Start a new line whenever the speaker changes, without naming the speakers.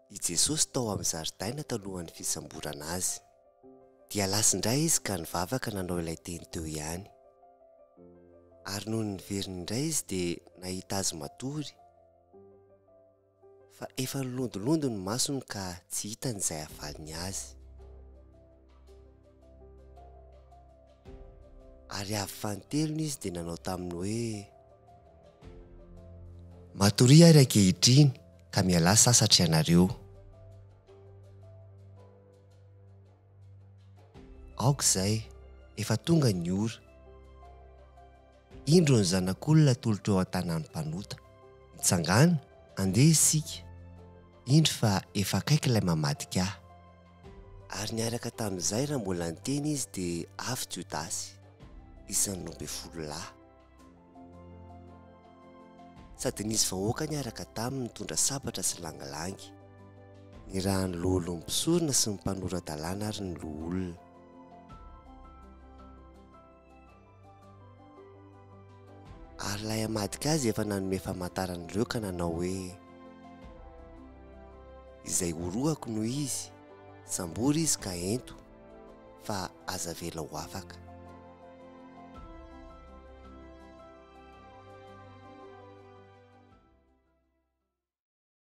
I Jesosy tao amin'ny zaridaina talohan'ny fisamborana azy. Dia lasindray izy ka nivavaka nanao ilay teny teo ihany. Ary noho niveriny indray izy dia nahita azy matory. Fa efa nilondolondo ny masony ka tsy hitany izay havaliny azy. Ary avy fantelony izy dia nanao taminy hoe: matory ary ankehitriny ka miala sasatra ianareo. Aoka izay, efa tonga ny ora. Indro ny zanak'olona tolotra eo an-tanàn'ny mpanota. Mitsangana, andeha isika. Indro fa efa akaiky ilay mamadika ahy. Ary niaraka tamin'izay raha mbola niteny izy dia avy Jodasy, isan'ny 12 sady nisy vahoaka niaraka taminy nitondra sabatra sy langalangy. Nirahan'ny loholon'ny mpisorona sy ny mpanorandalàna ary ny loholona. Ary ilay hamadika azy efa nanome famantaran'ireo ka nanao hoe: izay horohako no izy, sambory izy ka ento, fa aza vela ho afaka.